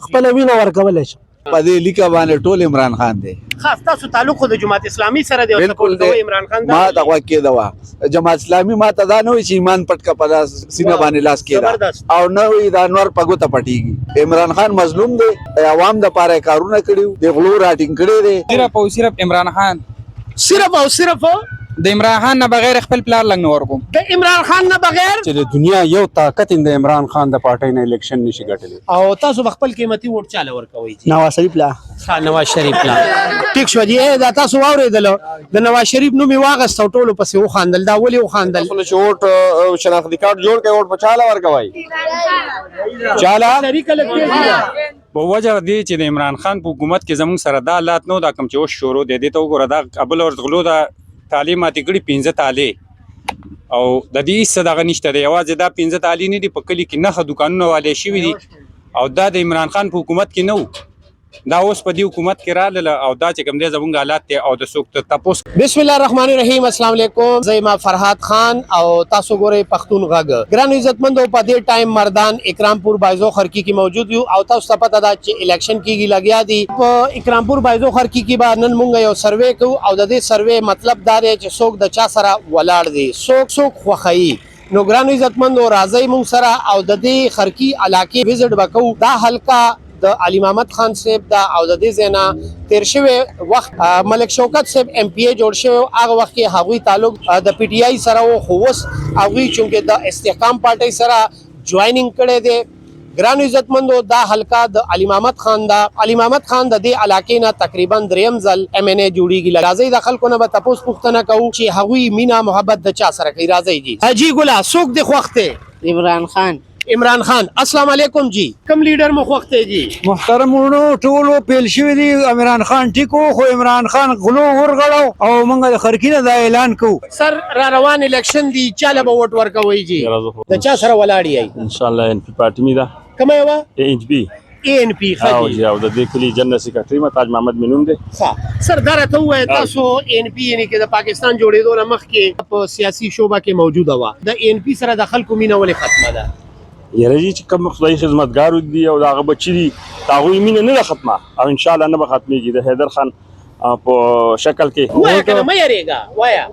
خپل وینه ورکول شي. په دې لیکه باندې ټول عمران خان دی. خاص تاسو تعلق د جماعت اسلامي سره دی او بالکل سپورټ کوي عمران خان ما دغه کې دوا جماعت اسلامي ما ته دا نه وي چې ایمان پټ کا په سینه باندې لاس کېدا او نه وي دا نور په ګوته پټيږي. عمران خان مظلوم دی، عوام د پاره کارونه کړیو، د غلو راټینګ کړی دی. صرف عمران خان صرف او صرف د عمران خان نه بغیر خپل پلان لنګ نه ورکوم. د عمران خان نه بغیر چې د دنیا یو طاقت د عمران خان د پارټۍ نه الیکشن نشي ګټلی. او تاسو خپل قیمتي ووټ چاله ورکوي؟ نواز شریف لا نواز شریف لا. ټیک شو دی دا تاسو واورېدل د نواز شریف نوم واغست ټولو پسې وخاندل. دا ولې وخاندل؟ ووټ شناختی کارت جوړ کړي ووټ په چاله ورکوي. چاله طریقه لګي په وجه دی چې د عمران خان په حکومت کې زموږ سره دا حالات نو دا کوم چې وش شروع دی ته وګوره دا قبل اور غلو دا تعلیمات کړي 15 تعالی او د دې څه دغه نشته دی. یوازې دا 15 تعالی نه دي په کلی کې نه دکانونه والے شي دي او دا د عمران خان په حکومت کې نه وو. دا اوس په دې حکومت کې رااله او دا چې کوم دی زموږ حالات ته او د سوق تاسو. بسم الله الرحمن الرحیم. السلام علیکم. زما فرحات خان او تاسو ګورئ پښتون غږ. ګران عزتمندو په دې ټایم مردان اکرامپور بایزو خرکی کې موجود یو او تاسو ته پته ده چې الیکشن کېږي لګیا دي په اکرامپور بایزو خرکی کې. به نن مونږ یو سروې کوو او د دې سروې مطلب دا دی چې څوک د چا سره ولاړ دي، څوک خوښوي. نو ګران عزتمندو راځئ مونږ سره او د دې خرکی علاقې وزټ وکړو. دا حلقه د علي محمد خان صاحب دا او د دې زینا تیر شوی وخت ملک شوکت صاحب ایم پی ای جوړ شوی هغه وخت کې هغوی تعلق د پی ټی آی سره و خو اوس هغوی چونکې د استحکام پارټۍ سره جوائننګ کړی دی. ګران عزتمندو دا حلقه د علي محمد خان دا علي محمد خان د دې علاقې نه تقریبا دریم ځل ایم ان ای جوړیږي. راځي د خلکو نه به تاسو پوښتنه کوو چې هغوی مینا محبت د چا سره کوي. راځي جی حاجی ګلا څوک د خوښته؟ عمران خان. عمران خان. السلام علیکم جی. کوم لیډر مو خوښته جی؟ محترم ورونو ټولو پیل شوی دی عمران خان ټیکو خو عمران خان غلو ورغړو او موږ د خرکینه دا اعلان کو. سر را روان الیکشن دی چاله به ووټ ورکوي جی؟ د چا سره ولاړ یی؟ ان شاء الله ان پی پارټی می دا کومه یو ان پی ان پی خاجی او د دې کلی جنرال سیکریټری متاج محمد منوم دی. سر دا راته وای تاسو ان پی یعنی کې د پاکستان جوړېدو نه مخکې په سیاسي شوبه کې موجوده و. د ان پی سره د خلکو مینه ولې ختمه ده؟ یره چې کوم خدای خدمتګار دي او دا هغه بچی دي هغه مینه نه ختمه او ان شاء الله نه به ختميږي. د حیدر خان په شکل کې وای کنه مې یریګا وایا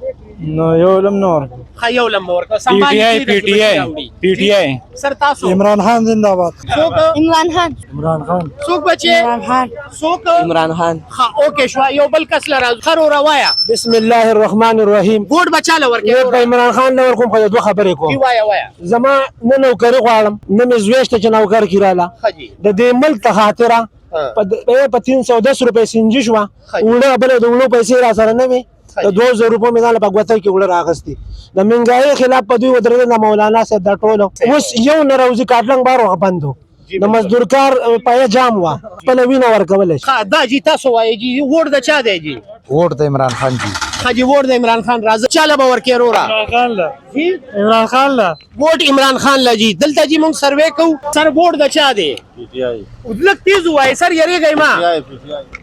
نو یو لم نور خیو لم ورکا پی ټی آی سر تاسو عمران خان زنده باد. څوک؟ عمران خان. عمران خان. څوک بچي؟ عمران خان. څوک؟ عمران خان. ها اوکے شو یو بل کس لرا خرو روایا. بسم الله الرحمن الرحیم. ګوډ بچاله ورکې په عمران خان لور کوم خو دوه خبرې کوم. وایا وایا زما نه نوکری غواړم نه مې زويشته چې نوکر کیراله خجی د دې ملک ته خاطره په 310 روپے سنجي شو وړه بل د وړو پیسې را سره نه وي د 2000 روپو مې نه په غوته کې وړه راغستي. د منګای خلاف په دوی ودرېد د مولانا صاحب د ټولو اوس یو ناروزي کاټلنګ بار وغبندو د مزدور کار پای جام وا په وینه ورکول شي. دا جی تاسو وایي جی ووټ د چا دی جی؟ ووټ د عمران خان جی. خجی ووټ د عمران خان راځه چاله به ورکې رورا عمران خان لا جی عمران خان لا ووټ عمران خان لا جی. دلته جی مونږ سروې کوو. سر ووټ د چا دی؟ پی ټی آی. لک تیز وای سر یریږي ما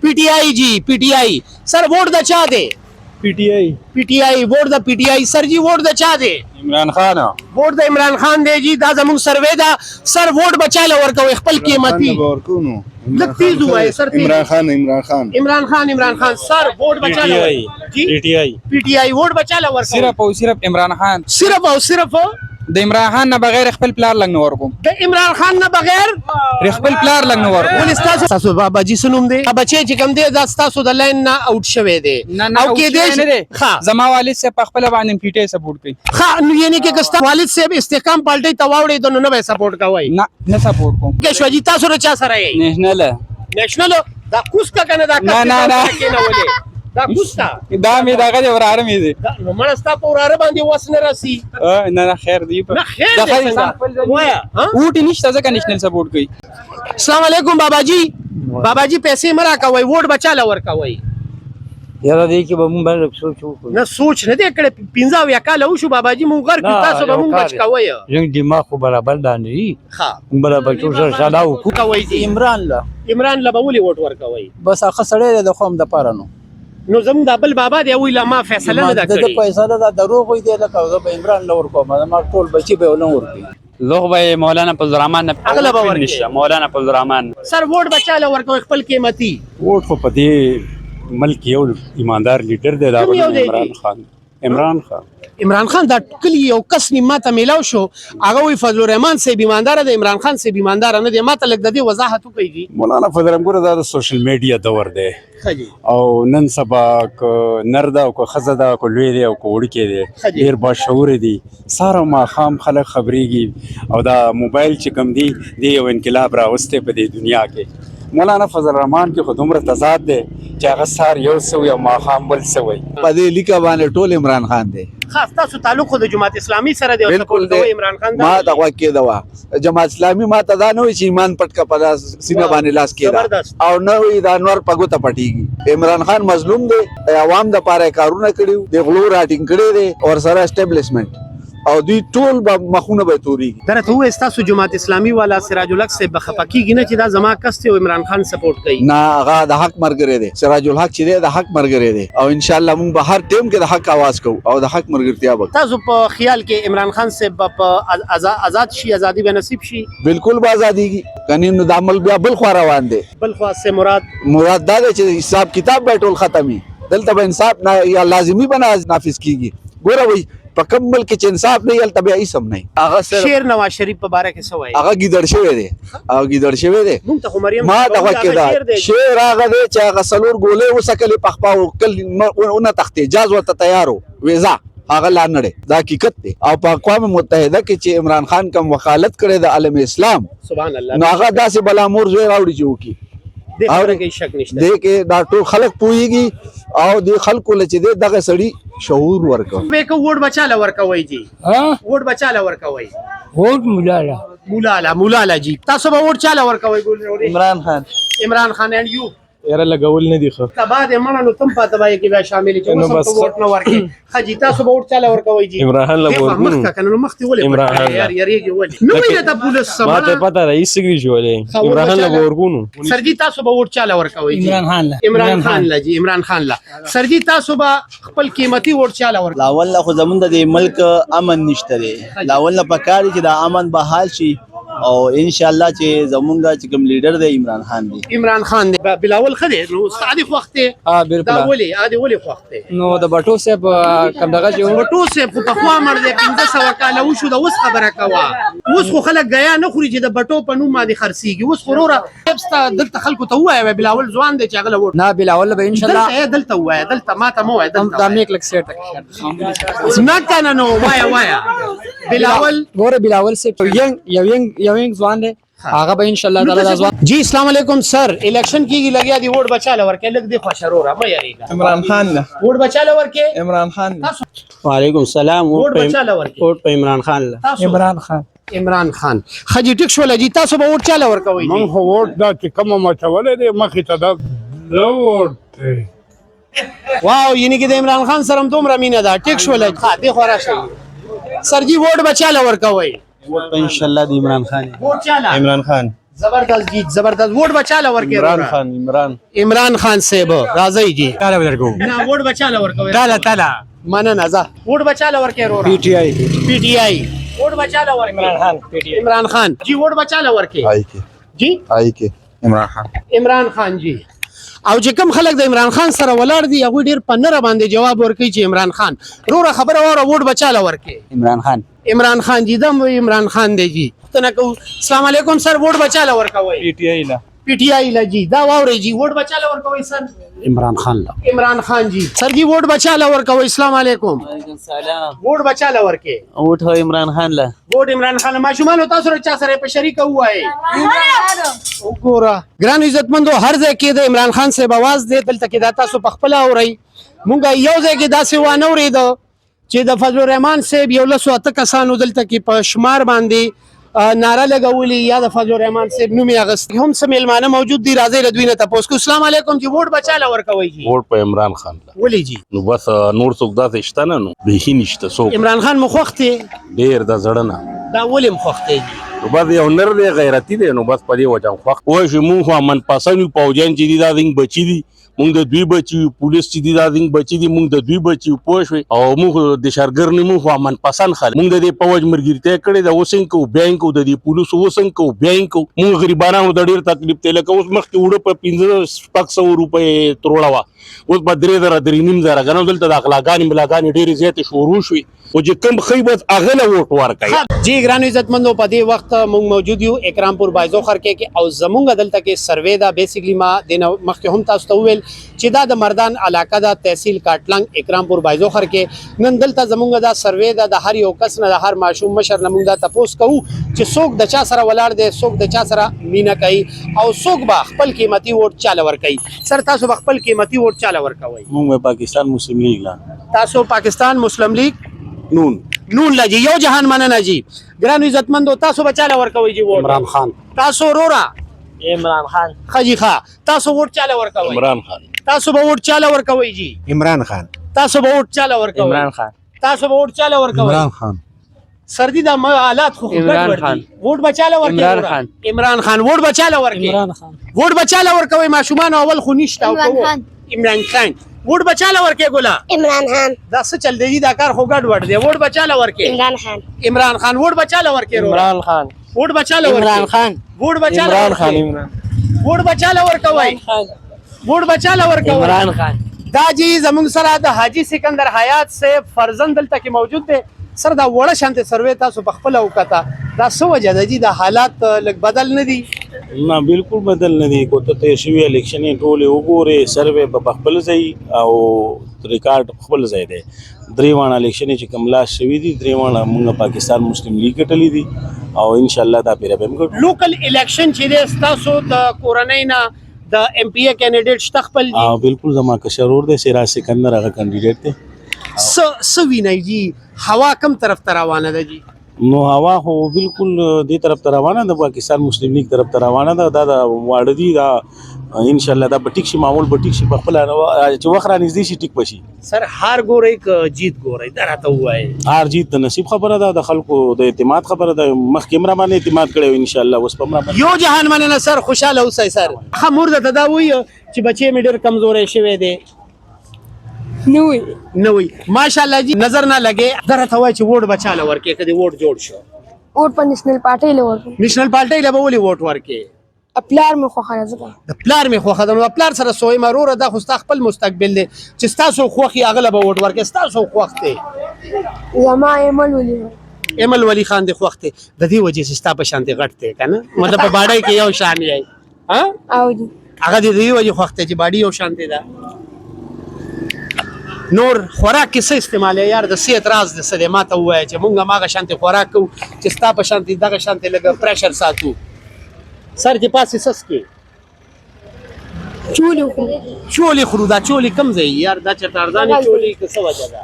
پی ټی آی جی پی ټی آی. سر ووټ د چا دی؟ پی ټی آی. پی ټی آی ووټ د پی ټی آی. سر جی ووټ د چا دی؟ عمران خان. ووټ د عمران خان دی جی. دا زموږ سروې دا سر ووټ بچاله ورکوي خپل قیمتي. لک تیز وای سر تیز. عمران خان عمران خان سر ووټ بچاله جی پی ټی آی. پی ټی آی ووټ بچاله ورکوي. صرف او صرف عمران خان. صرف او صرف د عمران خان نه بغیر خپل پلان لنګ نه ورکوم. د عمران خان نه بغیر خپل پلان لنګ نه ورکوم. ولې تاسو بابا جی سنوم دی بچي چې کوم دی دا تاسو د لاین نه اوټ شوی دی او کې دې ها زما والد سے په خپل باندې پی ټی آی سپورټ کوي. ها نو یعنی کې کستا والد صاحب استحکام پارټي تواوړې د نو به سپورټ کوي نه سپورټ کوم. کې شو جی تاسو رچا سره یې نېشنل دا کوس کا کنه دا کې نه ولې دا کوستا دا مې داګه وراره مې دي نو مړستا په وراره باندې وسنه راسي. نه خیر دی نه خیر دی وایا ووټ نشته ځکه نېشنل سپورټ کوي. السلام علیکم بابا جی. بابا جی پیسې مرا کوي ووټ بچاله ور کوي. یاره دې کې به مونږ باندې سوچ وکړو. نه سوچ نه دې کړه 15 یا کال وشو بابا جی مونږ غر کې تاسو به مونږ بچ کوي. زنګ دماغ خو برابر دانې ها برابر ټول سره ساده وکړو. کوي جی عمران لا به ولي ووټ ور کوي؟ بس هغه سړی د قوم د پاره نو نو زموږ د بل بابا دی ویلا ما فیصله نه د کړې. پیسې دا دروغ وي دی لکه زه به عمران لور کوم ما ټول بچي به ونه ورکي لوغ به مولانا فضلالرحمن نه اغلب ورکې. نشته مولانا فضلالرحمن سر ووټ بچاله ورکوي خپل قیمتي ووټ خو په دې ملک یو ایماندار لیډر دی دا کوم یو دی؟ عمران خان عمران خان دا کلی یو کس نیمه ته میلاو شو هغه وی فضل الرحمن صاحب ایماندار دی عمران خان صاحب ایماندار نه دی ماته لګ د دې وضاحت وکړي. مولانا فضل الرحمن دا د سوشل میډیا دور دی او نن سبا که نر ده او که ښځه ده که لوی دی او که وړوکی دی ډېر باشعوره دي سهار ماښام خلک خبرېږي او دا موبایل چې کوم دی د یو انقلاب راوستی په دې دنیا کې. مولانا فضل الرحمن کې خو دومره تضاد دی چې هغه سهار یو څه وي او ماښام بل څه وي. په دې لیکه باندې ټول عمران خان دی. خاص تاسو تعلق خو د جماعت اسلامي سره دی او بالکل سپورټ کوي عمران خان دا ما ته غوږ کېده وه جماعت اسلامي ما ته دا نه وایي چې ایمان پټ که په سینه باندې لاس کېده او نه وایي د انور په ګوته پټېږي. عمران خان مظلوم دی عوام دپاره یې کارونه کړي د غلو راټینګ کړی دی او ورسره اسټابلیشمنټ او دوی ټول به مخونه به تورېږي. درته ووایي ستاسو جماعت اسلامي والا سراج الحق صاحب به خفه کېږي نه چې دا زما کس دی او عمران خان سپورټ کوي. نه هغه د حق ملګری دی سراج الحق چې دی د حق ملګری دی او انشاءالله موږ به هر ټیم کې د حق اواز کوو او د حق ملګرتیا به تاسو په خیال کې عمران خان صاحب به په آزاد شي ازادي به نصیب شي؟ بالکل به ازادیږي کنی نو د عمل بیا بل خوا روان دی. بل خوا سے مراد دا دی چې حساب کتاب به ټول ختمي دلته به انصاف نه یا لازمي به نافذ کیږي. ګوره وایي په کوم ملک کې چې انصاف نه هلته بیا هیڅ هم نه هغه شیر نواز شریف په باره کې څه وایي؟ هغه ګیدړ شوی دی او ګیدړ شوی دی مونږ ته خو مریم ما ته غوږ کېده شیر هغه دی چې هغه څلور ګولۍ وسکلې په خپا وکل ونه تختې جاز ورته تیار و ویزا هغه لا نړۍ دا حقیقت دی او په اقوام متحده کې چې عمران خان کوم وکالت کړی د عالم اسلام سبحان الله نو هغه داسې بلا مور زوی راوړي چې وکړي دې خبره کې شک نشته دې کې دا ټول خلک پوهېږي او دې خلکو له چې دی دغه سړي شعور ورکړه. به که ووټ بچاله ورکوي جی ووټ بچاله ورکوي ووټ مولانا جی تاسو به ووټ چاله ورکوي ګل عمران خان اینڈ یو یاره لګول نه دي خو تبا دې مړه نو تم پاته وای کې بیا شامل چې نو اوس بس ته ووټ نه ورکې خجی تاسو به ووټ چاله ورکوي جی عمران خان له ورکونو مخ کنه نو مخ ته ولې عمران خان یار یریږي ولې نو ویل ته پولیس ما ته سره پته رئیس سګری جوړې عمران خان له ورکونو سرجی تاسو به ووټ چاله ورکوي جی عمران خان لا جی عمران خان لا سرجی تاسو به خپل قیمتي ووټ چاله ورکوي. لاول خو زمونږ د ملک امن نشته دی لاول نه پکاري چې دا امن به حال شي او ان شاء الله چې زمونږ چې کوم لیډر دی عمران خان دی عمران خان دی بلاول خدي نو استاد وخت دا ولي ادي ولي وخت نو د بټو صاحب کم دغه جو بټو صاحب په خوا مړ دی 1500 کاله وشو د اوس خبره کوا اوس خو خلک غیا نه خوري چې د بټو په نوم باندې خرسيږي اوس خوروره ستا دلته خلکو ته وایي بلاول ځوان دی چې غل وټ نه بلاول به ان شاء الله دلته وایي دلته ماته مو وایي دا میک لک سیټ نه کنه نو وایي بلاول ګوره بلاول صاحب یو ځوان دی هغه به ان شاء الله تعالی ځوان. جی السلام علیکم سر الیکشن کیږي لګیا دی ووټ بچاله ورکه لګ دی خوشرورا مې یریګا عمران خان له ووټ بچاله ورکه عمران خان وعلیکم السلام ووټ بچاله ورکه ووټ په عمران خان له عمران خان عمران خان خجی ټیک شو لجی تاسو به ووټ چاله ورکوي من خو ووټ دا چې کومه مچولې دی مخې ته دا ووټ دی واو یعنی کې د عمران خان سره دومره مینه ده ټیک شو لجی ها دی خورا شي سر جی ووټ بچاله ورکوي ووټ په ان شاء الله د عمران خان ووټ چاله عمران خان زبردست جی زبردست ووټ بچاله ورکوي عمران خان صاحب راځي جی کاله ورکو نه ووټ بچاله ورکوي تعالی مننه ځه ووټ بچاله ورکوي رورا پی ټی آی ووټ بچاله ورکوي عمران خان پی ټی آی عمران خان جی ووټ بچاله ورکوي جی عمران خان جی او چې کوم خلک د عمران خان سره ولاړ دي هغه ډیر پنره باندې جواب ورکوي چې عمران خان روره خبره وره ووټ بچاله ورکوي عمران خان جی دم عمران خان دی جی تنه کو السلام علیکم سر ووټ بچاله ورکوي پی ټی آی لا جی دا واوري جی ووټ بچاله ورکوي سر عمران خان له عمران خان جی سر جی ووټ بچاله ورکوي السلام علیکم وعلیکم السلام ووټ بچاله ورکوي ووټ هو عمران خان له ووټ عمران خان ما شمال تاسو سره چا سره په شریک وای وګوره ګران عزتمندو هر ځای کې د عمران خان صاحب आवाज دی دلته کې دا تاسو په خپل اوري مونږ یو ځای کې داسې وانه ورېدو چې د فضل الرحمن صاحب یو لسو اته کسانو دلته کې په شمار باندې ناره لګولي یا د فضل الرحمن صاحب نوم یې اغست هم سم میلمانه موجود دي راځي ردوینه تاسو کو السلام علیکم جی ووټ بچاله ورکوي جی ووټ په عمران خان له ولې جی نو بس نور څوک داسې شته نه نو بیخي نشته څوک عمران خان مخوخته ډېر د زړه نه دا ولې مخوخته جی نو بس یو نر دی غیرتي دی نو بس په دې وجه خوښ وای چې مونږ خو امن پسند یو پوجان چې دي دا زموږ بچي دي مونږ د دوی بچي یو پولیس چې دي دا زموږ بچي دي مونږ د دوی بچي یو پوه شوې او مونږ د شرګر نه مونږ خو امن پسند خلک مونږ د دې پوج مرګرتیا کړې د اوس کو بینک د دې پولیس اوس کو بینک مونږ غریبانو د ډیر تکلیف ته لکه اوس مخکې وړه په 1500 روپۍ تروړه وا اوس په 3000 3.5 غنو دلته د اخلاقانی ملاګانی ډیر زیات شروع شوي او چې کم خیبت اغله ووټ ورکړي جی ګرانو عزتمندو په دې وخت موږ موجود یو اکرامپور بایزو خرکې کې او زمونږ دلته کې سروې دا بیسیکلی ما د مخکې هم تاسو ته وویل چې دا د مردان علاقه دا تحصیل کاټلنګ اکرامپور بایزو خرکې نن دلته زمونږ دا سروې دا د هر یو کس نه د هر ماشوم مشر نه موږ دا تپوس کوو چې څوک د چا سره ولاړ دی څوک د چا سره مینه کوي او څوک به خپل قیمتي ووټ چاله ورکوي سر تاسو به خپل قیمتي ووټ چاله ورکوي موږ پاکستان مسلم لیگ لا تاسو پاکستان مسلم لیگ نون لجی یو جهان مننه جی ګرانو عزتمندو تاسو بچاله ورکوي جی ووټ عمران خان تاسو رورا عمران خان خجی خا تاسو ووټ چاله ورکوي عمران خان تاسو به ووټ چاله ورکوي جی عمران خان تاسو به ووټ چاله ورکوي عمران خان تاسو به ووټ چاله ورکوي عمران خان سردی دا حالات خو عمران خان. ووټ بچاله ورکوي عمران خان. عمران خان ووټ بچاله ورکوي عمران خان ووټ بچاله ورکوي ماشومان اول خو نشته عمران خان. عمران خان ووټ بچاله ورکوي ګولا عمران خان دا څه چل دی دا کار خو ګډ وډ دی ووټ بچاله ورکوي عمران خان عمران خان ووټ بچاله ورکوي عمران خان ووټ بچاله ورکوي عمران خان ووټ بچاله عمران خان ورکوي ووټ بچاله ورکوي ووټ بچاله ورکوي عمران خان دا جی زمونږ سره د حاجی سکندر حیات سے فرزند دلته کې موجود دی سر دا وړه شانته سروې تاسو په خپل وکړه دا څه وجه ده جی دا حالات لږ بدل نه دي نه بالکل بدل نه دي کوته ته شوی الیکشن ټول وګوره سروې په خپل ځای او ریکارډ خپل ځای دی دریوان الیکشن چې کملا شوی دي دریوان موږ پاکستان مسلم لیگ ټلې دي او ان شاء الله دا پیره به موږ لوکل الیکشن چې دی تاسو د کورنۍ نه د ایم پی ای کینډیډیټ شته خپل جی بالکل زما کشرور دی سراج سکندر هغه کینډیډیټ دی س ویني جی هوا کم طرف ته روانه ده جی نو هوا خو بالکل دې طرف ته روانه ده پاکستان مسلم لیگ طرف ته روانه ده دا واړه دي دا ان شاء الله دا بټیک شي معمول بټیک شي په خپل چې وخت را نږدې شي ټیک پشي سر هار ګوري ک جیت ګوري دا راته وایي هار جیت د نصیب خبره ده د خلکو د اعتماد خبره ده مخ کیمرا باندې اعتماد کړو ان شاء الله اوس په مرا یو جهان مننه سر خوشاله اوسئ سر خمور د تداوی چې بچي مې ډېر کمزورې شوی دی نوې ماشاءالله جی نظر نه لګي درته وای چې ووټ بچاله ورکې کدي ووټ جوړ شو ووټ په نېشنل پارټۍ له ورکو نېشنل پارټۍ له ولې ووټ ورکې پلار مې خوښه ځکه د پلار مې خوښه ده نو د پلار سره سوی مرور ده خو ستا خپل مستقبل دی چې ستاسو خوښي هغه به ووټ ورکې ستاسو خوښ دی زما ایمل ولي ایمل ولی خان دی خوښ دی د دې وجې چې ستا په شان دی غټ دی کنه مطلب په باډۍ کې یو شان یې ها او دي هغه د دې وجې خوښ دی چې باډي یو شان دی دا نور خوراک کې څه استعمالي یار د سی اعتراض د سره ماته وای چې مونږه ماغه شانتي خوراک کو چې ستا په شانتي دغه شانتي لګ پریشر ساتو سر کې پاسې سس کې چولی خورو دا چولی کم ځای یار دا چې ارزاني چولی که څه وجه ده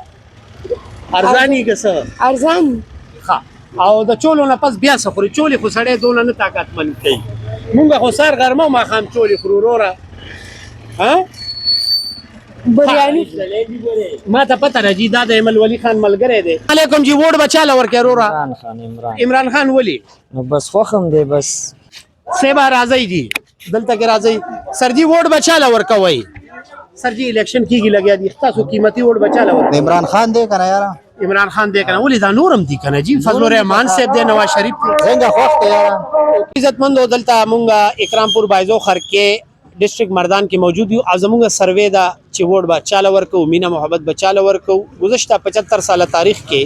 ارزاني که څه ارزاني ها او د چولو نه پس بیا څه خوري چولی خو سړی دونه نه طاقتمن کوي مونږه خو سار غرمه ما خام چولی خورو وروره ها بریانی ما ته پته راځي دا د ایمل ولی خان ملګری دی علیکم جی ووټ بچاله ورکې وروره عمران خان عمران خان ولی نو بس خوښم دی بس سیبا راځي جی دلته کې راځي سر جی ووټ بچاله ورکوي سر جی الیکشن کیږي لګیا دي تاسو قیمتي ووټ بچاله ورکوي عمران خان دی کنه یار عمران خان دی کنه ولی دا نورم دی کنه جی فضل الرحمن صاحب دی نواز شریف دی څنګه خوښ دی یار عزتمندو دلته مونږه اکرامپور بایزو خرکې ډسټریکټ مردان کې موجود یو ازموږه سروې دا چې ووټ به چاله ورکو مینا محبت به چاله ورکو گذشته 75 ساله تاریخ کې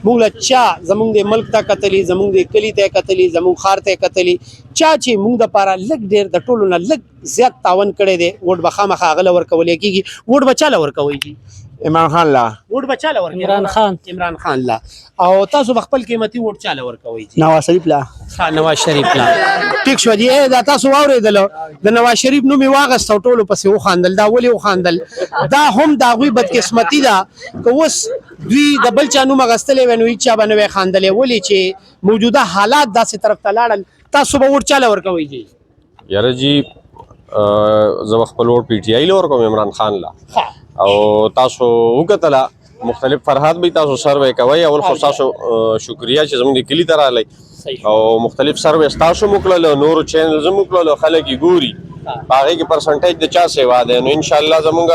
موږ له چا زموږ د ملک ته کتلی زموږ د کلی ته کتلی زموږ خار ته کتلی چا چې موږ د پاره لګ ډیر د ټولو نه لګ زیات تاون کړي دي ووټ به خامخا غل ورکول کېږي ووټ به چاله ورکوي جی عمران خان لا ووټ به چاله ورکوي عمران خان لا او تاسو خپل قیمتي ووټ چاله ورکوي نواز شریف لا نواز شریف لا ټیک شو دی دا تاسو واورېدل د نواز شریف نوم واغست ټولو پسې وخاندل دا ولي وخاندل دا هم دا غوي بدقسمتي ده که اوس دوی د بل چا نوم غستلې ونوي چا باندې خاندلې ولي چې موجوده حالات داسې طرف ته لاړل تاسو به ووټ چاله ورکوي جی یاره جی زه خپل ووټ پی ټی آی له ورکوم عمران خان لا او تاسو وکتله مختلف فرحات به تاسو سروې کوي اول خو تاسو شکریا چې زموږ د کلی ته راغلی صحیح او مختلف سرویس تاسو موکللو نور چینل زمو موکللو خلک یې ګوري هغه کې پرسنټیج د چا سیوا ده نو ان شاء الله زمونږ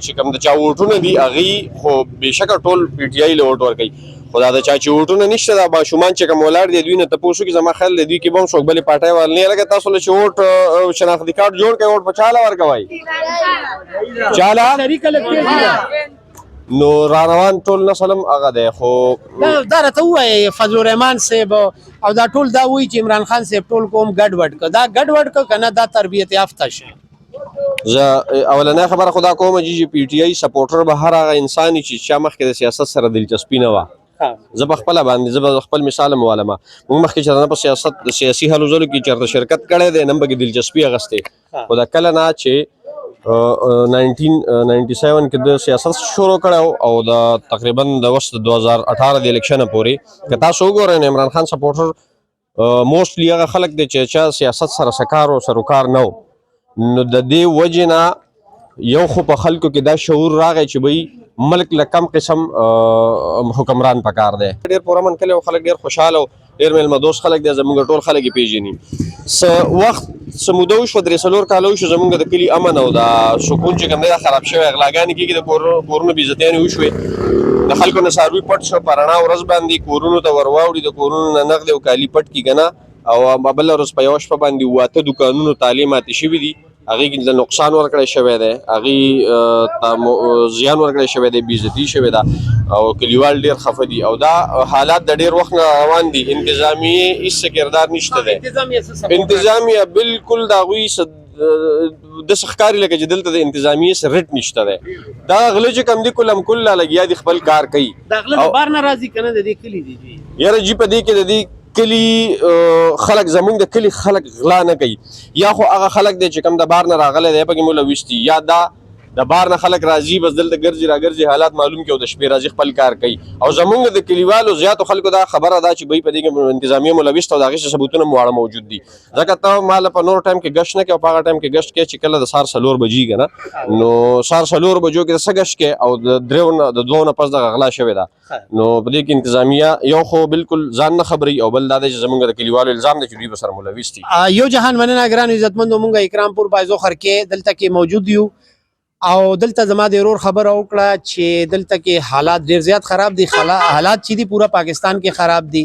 چې کوم د چا ووټونه دي هغه خو بهشکه ټول پی ټی آی له ووټ ورکوي خدا د چا چې ووټونه نشته دا ماشومان چې کوم ولاړ دي دوی نه تاسو کې زما خیال دی کې به څوک بلې پارټۍ وال نه لګي تاسو له چې ووټ شناختی کارت جوړ کړئ ووټ په چاله ورکوي چاله طریقه لګي نو را روان ټول نسلم هغه دی خو دا راته ووایي فضل الرحمن صاحب او دا ټول دا وایي چې عمران خان صاحب ټول قوم ګډوډ که دا ګډوډ که که نه دا تربیت یافته شي زه اولنۍ خبره خو دا کوم چې پی ټی آی سپورټر به هر هغه انسان چې چا مخکې د سیاست سره دلچسپي نه وه زه به خپله باندې زه به خپل مثال موالمه موږ مخکې چې په سیاست د سیاسي هلو ځلو کې چېرته شرکت کړی دی نن به کې دلچسپي اخیستې خو دا کله نه چې 1997 کې د سیاست شروع کړو او د تقریبا د وخت 2018 د الیکشن پورې که تاسو وګورئ عمران خان سپورټر موستلی هغه خلک دي چې چا سیاست سره سکار او سروکار نه نو د دې وجې نه یو خو په خلکو کې دا شعور راغی چې بھئی ملک له کم قسم حکمران پکار دی ډېر پرامن کلی خلک ډېر خوشحاله ډېر میلمه دوست خلک دی زموږ ټول خلک یې پیژني څه وخت څه موده وشوه 3 کاله وشو زموږ د کلي امن او د سکون چې کوم دی دا خراب شوی غلاګانې کېږي د کورونو بېعزتیانې وشوې د خلکو نه څاروي پټ شو په رڼا ورځ باندې کورونو ته ور واوړي د کورونو نه نغدې او کالي پټ کړي که نه او بله ورځ په یوه شپه باندې 8 دوکانونو تالې ماتې شوي دي هغې کې د نقصان ورکړی شوی دی هغې زیان ورکړی شوی دی بېعزتي شوې ده او کلیوال ډېر خفه دي او دا حالات د ډېر وخت نه روان دي انتظامیې هېڅ کردار نشته دی انتظامیه بالکل د هغوی داسې ښکاري لکه چې دلته د انتظامیې څه رټ نشته دی دا غله چې کوم دي کلم کله لګیا دي خپل کار کوي دا غله د بار نه راځي که نه د دې کلي دي یاره جي په دې کې د دې کلی خلک زمونږ د کلی خلک غلا نه کوي یا خو هغه خلک دی چې کوم د بار نه راغلی دی پکې موږ ویستي یا دا د بار نه خلک راځي بس دلته ګرځي راګرځي حالات معلوم کړي او د شپې راځي خپل کار کوي او زمونږ د کلیوالو زیاتو خلکو دا خبره ده چې بھئی په دې کې انتظامیه ملوث او د هغې ثبوتونه مواړه موجود دي ځکه ته ماله په نور ټایم کې ګشت نه کوې او په هغه ټایم کې ګشت کوې چې کله د سهار 4 بجې که نه نو سهار 4 بجو کې څه ګشت کوې او د 2 نه پس دغه غلا شوې ده نو په دې کې انتظامیه یو خو بالکل ځان نه خبري او بل دا دی چې زمونږ د کلیوالو الزام دی چې دوی به سره ملوث دي یو جهان مننه ګرانو عزتمندو مونږ اکرامپور بایزوخر کې دلته کې موجود یو او دلته زما د ورور خبره وکړه چې دلته کې حالات ډېر زیات خراب دي حالات چې دي پورا پاکستان کې خراب دي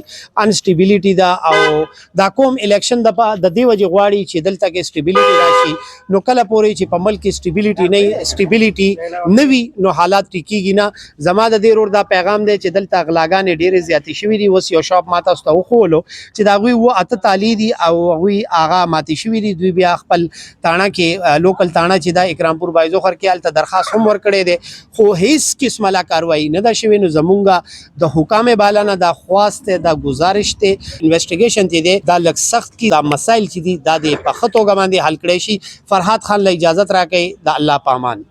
انسټیبیلیټي ده او دا کوم الیکشن د دې وجې غواړي چې دلته کې سټیبیلیټي راشي نو کله پورې چې په ملک کې سټیبیلیټي نه وي نو حالات ټیکېږي نه زما د دې ورور دا پیغام دی چې دلته غلاګانې ډېرې زیاتې شوي دي اوس یو شاپ ما تاسو ته وښولو چې د هغوی 8 تالې دي او هغوی هغه ماتې شوي دي دوی بیا خپل تاڼه کې لوکل تاڼه چې دا اکرامپور بایزوخر کې هلته درخواست هم ورکړی دی خو هیڅ قسمه لا کاروایي نه ده شوې نو زمونږ د حکام بالا نه دا خواست دی دا ګزارش دی انویسټیګیشن چې دی دا لږ سخت کړي دا مسایل چې دي دا د په ښه توګه باندې حل کړی شي فرحات خان له اجازت راکوي د الله په امان